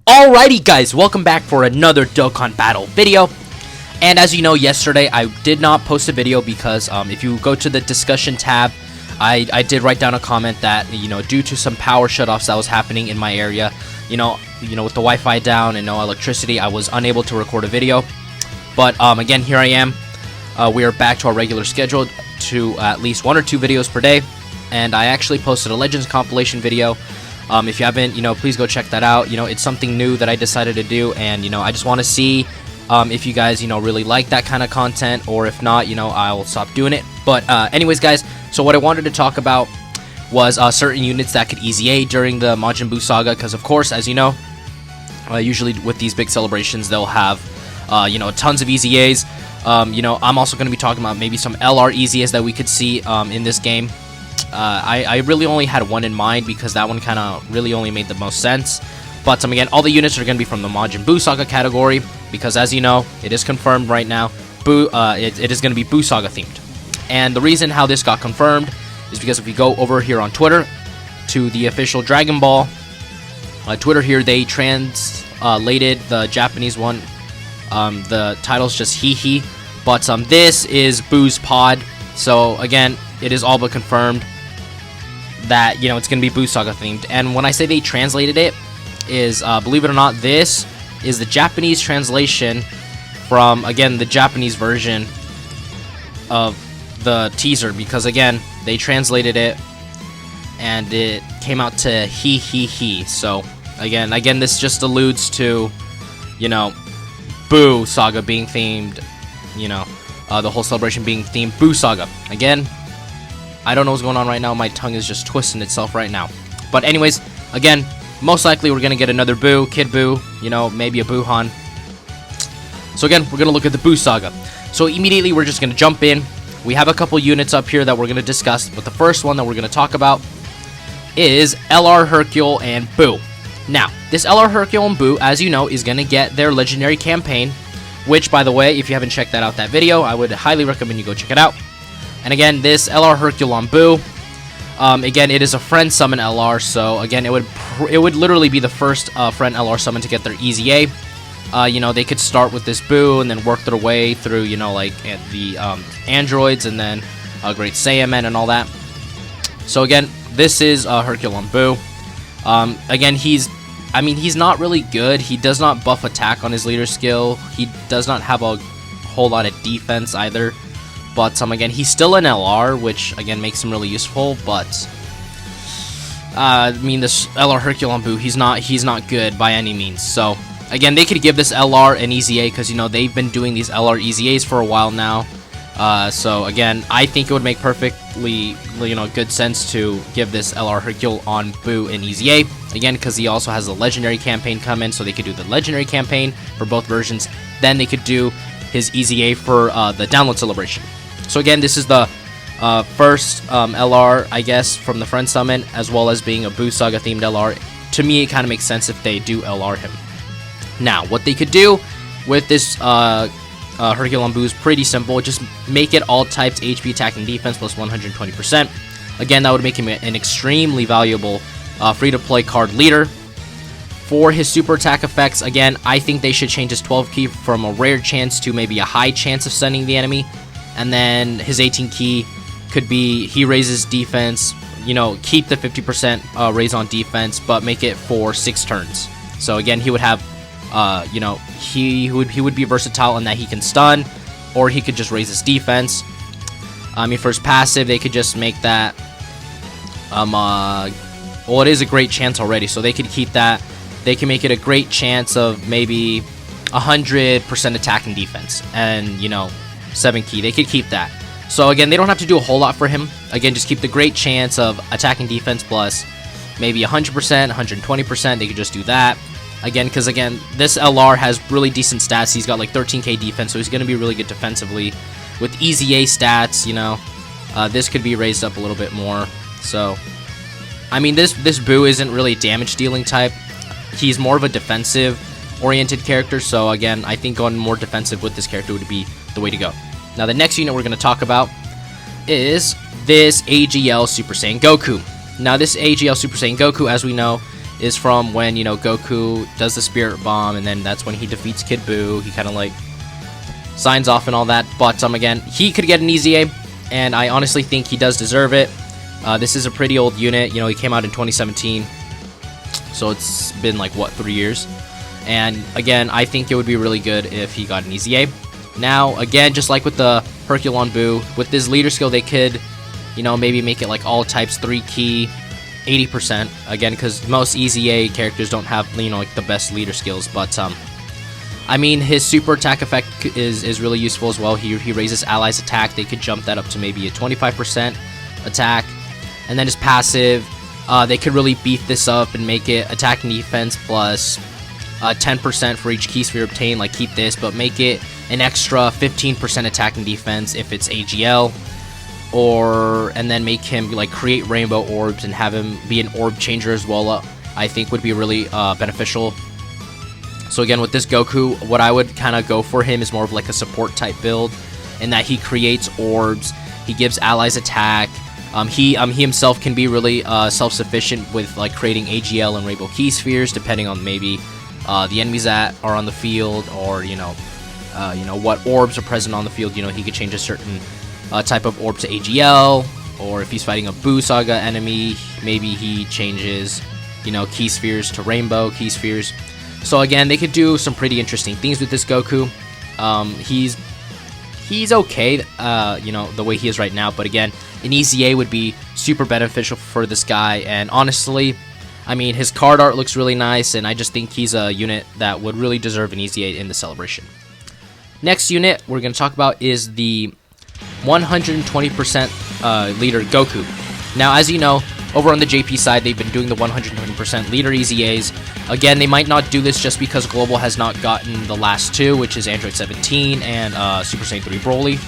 Alrighty guys, welcome back for another Dokkan Battle video. And as you know, yesterday I did not post a video because if you go to the discussion tab, I did write down a comment that, due to some power shutoffs that was happening in my area, with the Wi-Fi down and no electricity, I was unable to record a video. But again, here I am. We are back to our regular schedule to at least 1 or 2 videos per day. And I actually posted a Legends compilation video. If you haven't, please go check that out. It's something new that I decided to do, and, I just want to see if you guys, really like that kind of content, or if not, I'll stop doing it. But anyways, guys, so what I wanted to talk about was certain units that could EZA during the Majin Buu saga, because, of course, as you know, usually with these big celebrations, they'll have, tons of EZAs. I'm also going to be talking about maybe some LR EZAs that we could see in this game. I really only had one in mind because that one kind of really only made the most sense. But again, all the units are going to be from the Majin Buu Saga category because, as you know, it is confirmed right now. It is going to be Buu Saga themed. And the reason how this got confirmed is because if we go over here on Twitter to the official Dragon Ball Twitter here, they translated the Japanese one. The title's just Hee. But this is Buu's pod. So again, it is all but confirmed that, it's going to be Buu Saga themed. And when I say they translated it, is, believe it or not, this is the Japanese translation from, again, the Japanese version of the teaser. Because, again, they translated it, and it came out to Hee. So, again, this just alludes to, Buu Saga being themed, the whole celebration being themed Buu Saga. Again, I don't know what's going on right now. My tongue is just twisting itself right now. But anyways, again, most likely we're going to get another Buu, Kid Buu, maybe a Buuhan. So again, we're going to look at the Buu Saga. So immediately we're just going to jump in. We have a couple units up here that we're going to discuss. But the first one that we're going to talk about is LR Hercule and Buu. Now, this LR Hercule and Buu, as you know, is going to get their legendary campaign. Which, by the way, if you haven't checked that video, I would highly recommend you go check it out. And again, this LR Hercule on Buu, again, it is a friend summon LR, so again, it would literally be the first friend LR summon to get their EZA. They could start with this Buu and then work their way through, like the androids and then Great Saiyaman and all that. So again, this is Hercule on Buu. Again, he's not really good. He does not buff attack on his leader skill. He does not have a whole lot of defense either. But, again, he's still an LR, which, again, makes him really useful. But, this LR Hercule on Buu, he's not good by any means. So, again, they could give this LR an EZA because, they've been doing these LR EZAs for a while now. So, again, I think it would make perfectly, good sense to give this LR Hercule on Buu an EZA. Again, because he also has a legendary campaign coming, so they could do the legendary campaign for both versions. Then they could do his EZA for the download celebration. So, again, this is the first LR, I guess, from the Friend Summon, as well as being a Buu Saga themed LR. To me, it kind of makes sense if they do LR him. Now, what they could do with this Hercule on Buu is pretty simple. Just make it all types HP, attack, and defense plus 120%. Again, that would make him an extremely valuable free-to-play card leader. For his super attack effects, again, I think they should change his 12 key from a rare chance to maybe a high chance of stunning the enemy. And then his 18 key could be he raises defense, keep the 50% raise on defense, but make it for 6 turns. So again, he would have, he would be versatile in that he can stun, or he could just raise his defense. For his passive, they could just make that, well, it is a great chance already, so they could keep that. They can make it a great chance of maybe 100% attack and defense, and 7 key. They could keep that. So again, they don't have to do a whole lot for him. Again, just keep the great chance of attack and defense plus maybe 100%, 120%. They could just do that. Again, because again, this LR has really decent stats. He's got like 13k defense, so he's going to be really good defensively. With EZA stats, this could be raised up a little bit more. So, this Buu isn't really a damage dealing type. He's more of a defensive oriented character. So again, I think going more defensive with this character would be the way to go. Now, the next unit we're going to talk about is this AGL Super Saiyan Goku. Now, this AGL Super Saiyan Goku, as we know, is from when, you know, Goku does the Spirit Bomb, and then that's when he defeats Kid Buu. He kind of like signs off and all that. But again, he could get an EZA, and I honestly think he does deserve it. This is a pretty old unit. You know, he came out in 2017, so it's been like, what, 3 years? And again, I think it would be really good if he got an EZA. Now, again, just like with the Herculon Buu, with this leader skill, they could, you know, maybe make it like all types 3 key, 80%. Again, because most EZA characters don't have, you know, like the best leader skills. But I mean, his super attack effect is really useful as well. He raises allies' attack. They could jump that up to maybe a 25% attack. And then his passive, they could really beef this up and make it attack and defense plus 10% for each key sphere obtained. Like, keep this, but make it an extra 15% attack and defense if it's AGL. And then make him like create rainbow orbs and have him be an orb changer as well. I think would be really beneficial. So again, with this Goku, what I would kind of go for him is more of like a support type build, in that he creates orbs, he gives allies attack. He himself can be really self-sufficient with like creating AGL and rainbow key spheres, depending on maybe the enemies that are on the field, or you know what orbs are present on the field. You know, he could change a certain type of orb to AGL, or if he's fighting a Buu Saga enemy, maybe he changes, you know, key spheres to rainbow key spheres. So again, they could do some pretty interesting things with this Goku. He's okay, you know, the way he is right now. But again, an EZA would be super beneficial for this guy. And honestly, I mean, his card art looks really nice, and I just think he's a unit that would really deserve an EZA in the celebration. Next unit we're going to talk about is the 120% leader Goku. Now, as you know, over on the JP side, they've been doing the 120% leader EZAs. Again, they might not do this just because Global has not gotten the last two, which is Android 17 and Super Saiyan 3 Broly.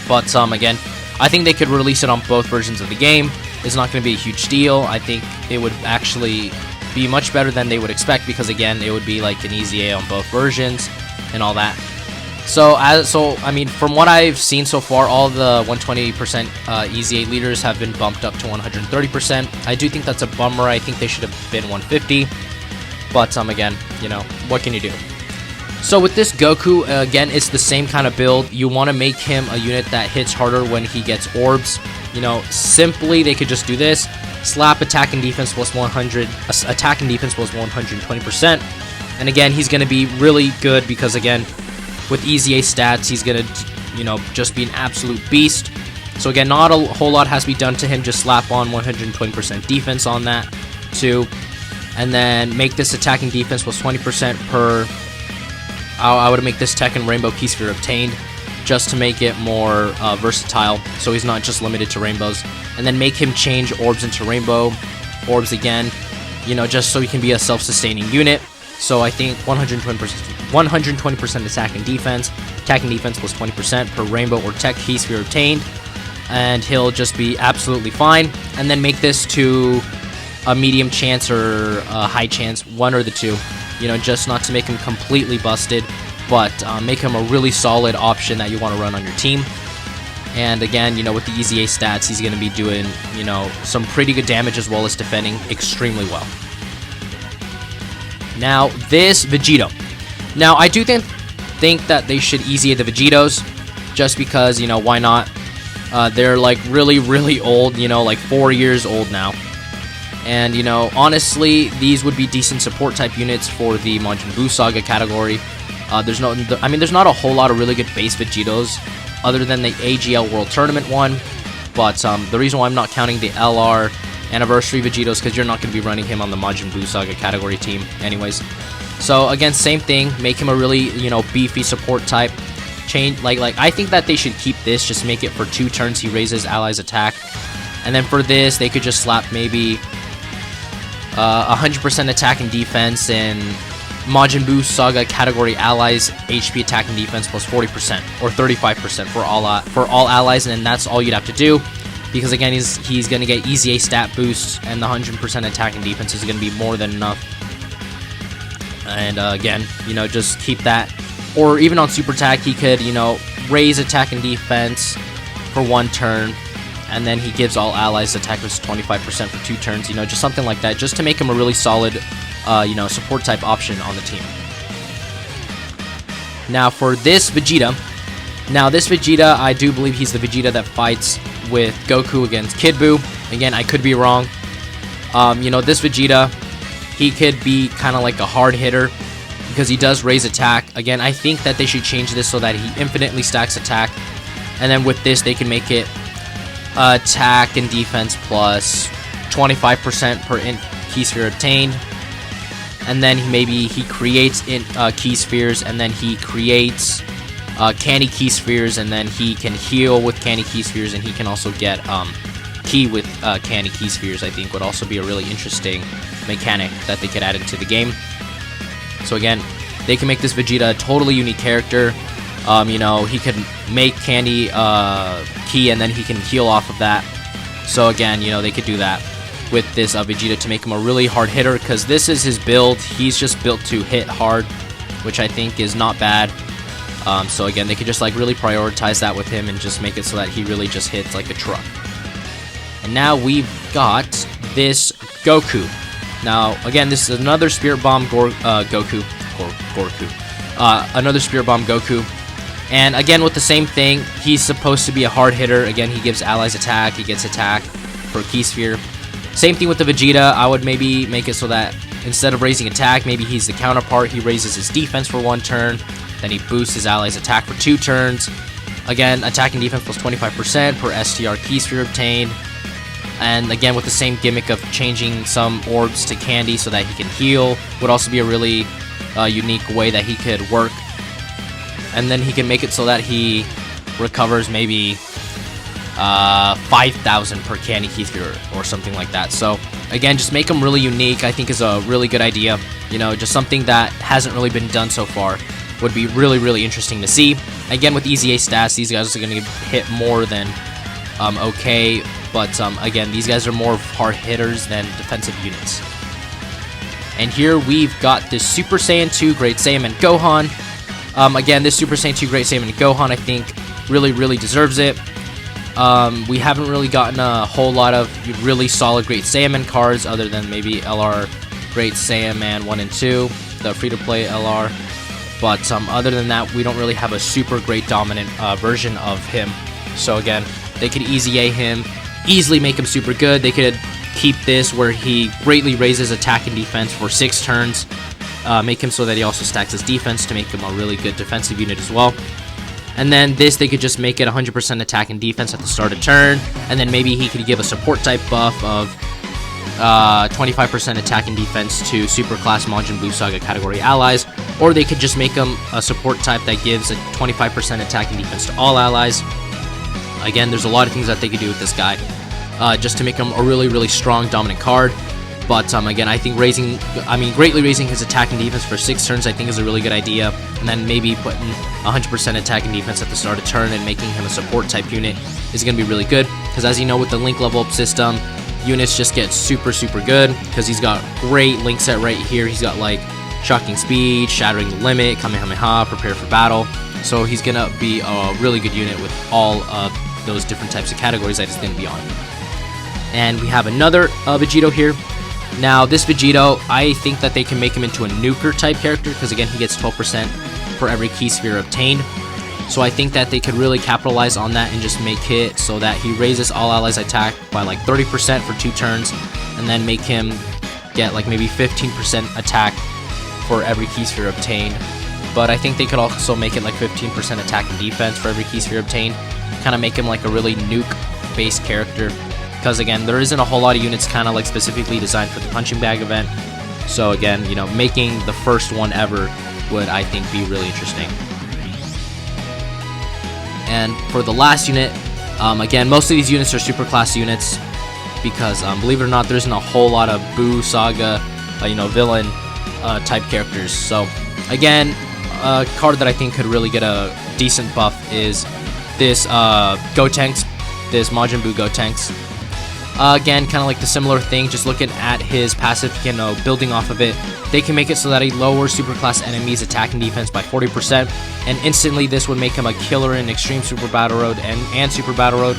But again, I think they could release it on both versions of the game. It's not going to be a huge deal. I think it would actually be much better than they would expect, because again, it would be like an EZA on both versions and all that. So I mean, from what I've seen so far, all the 120% EZA leaders have been bumped up to 130%. I do think that's a bummer. I think they should have been 150. But again, you know, what can you do? So with this Goku, again, it's the same kind of build. You want to make him a unit that hits harder when he gets orbs. You know, simply they could just do this: slap attack and defense plus 100, attack and defense plus 120%. And again, he's going to be really good because again, with EZA stats, he's going to, you know, just be an absolute beast. So again, not a whole lot has to be done to him. Just slap on 120% defense on that too. And then make this attacking defense plus 20% per... I would make this Tekken Rainbow Key Sphere obtained, just to make it more versatile, so he's not just limited to rainbows. And then make him change orbs into rainbow orbs again, you know, just so he can be a self-sustaining unit. So I think 120% attack and defense plus 20% per rainbow or tech key sphere obtained, and he'll just be absolutely fine. And then make this to a medium chance or a high chance, one or the two, you know, just not to make him completely busted, but make him a really solid option that you want to run on your team. And again, you know, with the EZA stats, he's going to be doing, you know, some pretty good damage as well as defending extremely well. Now, this Vegito. Now, I do think that they should EZA the Vegitos, just because, you know, why not? They're like really, really old, you know, like 4 years old now. And, you know, honestly, these would be decent support type units for the Majin Buu Saga category. There's not a whole lot of really good base Vegitos other than the AGL World Tournament one. But the reason why I'm not counting the LR Anniversary Vegitos, because you're not going to be running him on the Majin Buu Saga category team anyways. So again, same thing, make him a really, you know, beefy support type. Change, like I think that they should keep this, just make it for 2 turns he raises allies attack. And then for this, they could just slap maybe 100% attack and defense and Majin Buu Saga category allies HP attack and defense plus 40% or 35% for all allies, and then that's all you'd have to do. Because again, he's going to get EZA stat boosts, and the 100% attack and defense is going to be more than enough. And again, you know, just keep that. Or even on super attack, he could, you know, raise attack and defense for 1 turn, and then he gives all allies attack versus 25% for 2 turns, you know, just something like that, just to make him a really solid, you know, support type option on the team. Now for this Vegeta, I do believe he's the Vegeta that fights with Goku against Kid Buu. Again, I could be wrong. You know, this Vegeta, he could be kind of like a hard hitter because he does raise attack. Again, I think that they should change this so that he infinitely stacks attack, and then with this they can make it attack and defense plus 25% per key sphere obtained, and then maybe he creates key spheres, and then he creates candy key spheres, and then he can heal with candy key spheres, and he can also get key with candy key spheres. I think would also be a really interesting mechanic that they could add into the game. So again, they can make this Vegeta a totally unique character. You know, he could make candy key, and then he can heal off of that. So again, you know, they could do that with this Vegeta to make him a really hard hitter, because this is his build. He's just built to hit hard, which I think is not bad. So again, they could just like really prioritize that with him and just make it so that he really just hits like a truck. And now we've got this Goku. Now again, this is another Spirit Bomb Goku. Another Spirit Bomb Goku. And again, with the same thing, he's supposed to be a hard hitter. Again, he gives allies attack, he gets attack for Key Sphere. Same thing with the Vegeta. I would maybe make it so that instead of raising attack, maybe he's the counterpart. He raises his defense for 1 turn, then he boosts his allies attack for 2 turns. Again, attack and defense plus 25% per STR Key Sphere obtained. And again, with the same gimmick of changing some orbs to candy so that he can heal, would also be a really unique way that he could work. And then he can make it so that he recovers maybe 5,000 per candy key sphere or something like that. So again, just make him really unique, I think is a really good idea. You know, just something that hasn't really been done so far. Would be really, really interesting to see. Again, with EZA stats, these guys are going to hit more than okay, but again, these guys are more hard hitters than defensive units. And here we've got this Super Saiyan 2 Great Saiyaman Gohan. Again, this Super Saiyan 2 Great Saiyaman Gohan, I think, really deserves it. We haven't really gotten a whole lot of really solid Great Saiyaman cards, other than maybe LR Great Saiyaman 1 and 2, the free-to-play LR. But other than that, we don't really have a super great dominant version of him. So again, they could EZA him, easily make him super good. They could keep this where he greatly raises attack and defense for 6 turns. Make him so that he also stacks his defense to make him a really good defensive unit as well. And then this, they could just make it 100% attack and defense at the start of turn. And then maybe he could give a support type buff of 25% attack and defense to Super Class Majin Buu Saga category allies. Or they could just make him a support type that gives a 25% attack and defense to all allies. Again, there's a lot of things that they could do with this guy, just to make him a really strong dominant card. But again, I think greatly raising his attack and defense for 6 turns, I think is a really good idea. And then maybe putting 100% attack and defense at the start of turn and making him a support type unit is going to be really good. Because as you know, with the link level up system, units just get super good. Because he's got great link set right here. He's got like Shocking Speed, Shattering the Limit, Kamehameha, Prepare for Battle. So he's going to be a really good unit with all of those different types of categories that he's going to be on. And we have another Vegito here. Now, this Vegito, I think that they can make him into a nuker type character, because again, he gets 12% for every key sphere obtained. So I think that they could really capitalize on that and just make it so that he raises all allies attack by like 30% for 2 turns, and then make him get like maybe 15% attack for every key sphere obtained. But I think they could also make it like 15% attack and defense for every key sphere obtained. Kind of make him like a really nuke-based character. Because again, there isn't a whole lot of units kind of like specifically designed for the punching bag event. So again, you know, making the first one ever would, I think, be really interesting. And for the last unit, again, most of these units are super class units. Because believe it or not, there isn't a whole lot of Buu Saga, villain type characters. So again, a card that I think could really get a decent buff is this Gotenks, this Majin Buu Gotenks. Again, kind of like the similar thing, just looking at his passive, building off of it, they can make it so that he lowers superclass enemies' attack and defense by 40%, and instantly this would make him a killer in Extreme Super Battle Road and Super Battle Road,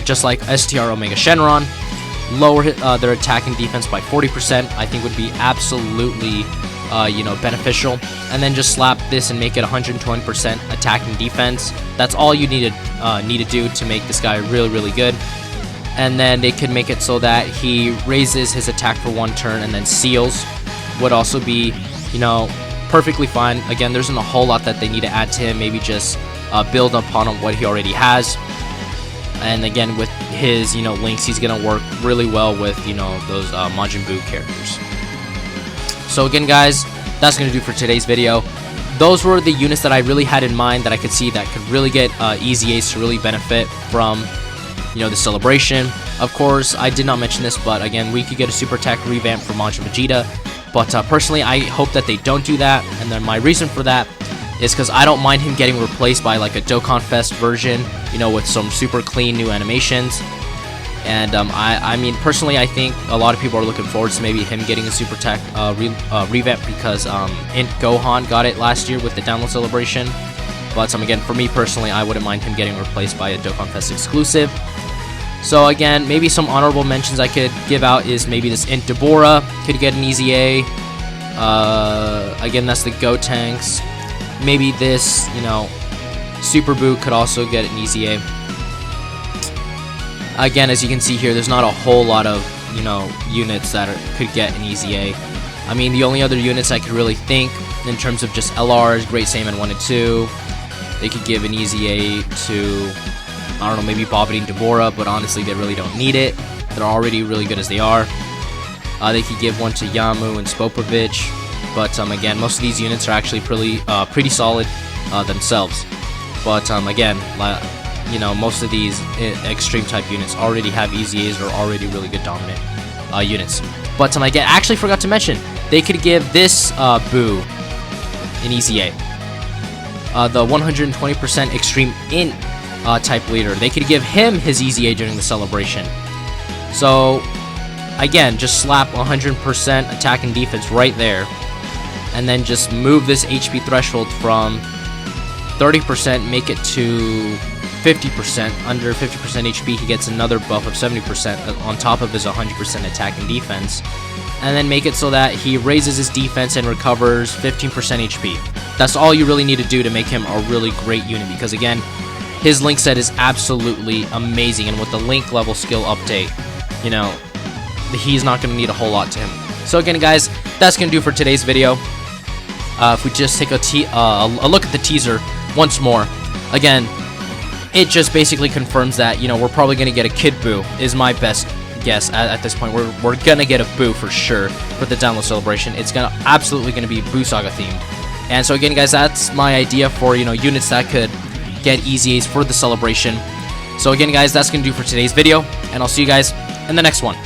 just like STR Omega Shenron, lower their attack and defense by 40%. I think would be absolutely beneficial. And then just slap this and make it 120% attack and defense. That's all you need to do to make this guy really good. And then they could make it so that he raises his attack for 1 turn, and then seals would also be, perfectly fine. Again, there isn't a whole lot that they need to add to him. Maybe just build upon what he already has. And again, with his, links, he's gonna work really well with, those Majin Buu characters. So again, guys, that's gonna do for today's video. Those were the units that I really had in mind that I could see that could really get EZAs to really benefit from, the celebration. Of course, I did not mention this, but again, we could get a super attack revamp for Majin Vegeta. But personally, I hope that they don't do that. And then my reason for that is because I don't mind him getting replaced by like a Dokkan Fest version, with some super clean new animations. And I mean, personally, I think a lot of people are looking forward to maybe him getting a super attack revamp because Int Gohan got it last year with the download celebration. But again, for me personally, I wouldn't mind him getting replaced by a Dokkan Fest exclusive. So again, maybe some honorable mentions I could give out is maybe this Int Deborah could get an EZA. Again, that's the Gotenks. Maybe this, Super Buu could also get an EZA. Again, as you can see here, there's not a whole lot of, units that could get an EZA. I mean, the only other units I could really think in terms of just LRs, Great Saiyaman 1 and 2, they could give an EZA to, I don't know, maybe Bobbity and Deborah, but honestly, they really don't need it. They're already really good as they are. They could give one to Yamu and Spopovich, but again, most of these units are actually pretty solid themselves. But again, most of these extreme type units already have EZAs or already really good dominant units. But again, I actually forgot to mention, they could give this Buu an EZA. The 120% extreme int type leader. They could give him his EZA during the celebration. So again, just slap 100% attack and defense right there, and then just move this HP threshold from 30%, make it to 50%. Under 50% HP, he gets another buff of 70% on top of his 100% attack and defense, and then make it so that he raises his defense and recovers 15% HP. That's all you really need to do to make him a really great unit, because again, his link set is absolutely amazing, and with the link level skill update, he's not going to need a whole lot to him. So again, guys, that's going to do for today's video. If we just take a look at the teaser once more, again, it just basically confirms that, we're probably going to get a Kid Buu, is my best guess at this point. We're going to get a Buu for sure for the download celebration. It's absolutely going to be Buu Saga themed. And so again, guys, that's my idea for, units that could get EZAs for the celebration. So again, guys, that's going to do for today's video, and I'll see you guys in the next one.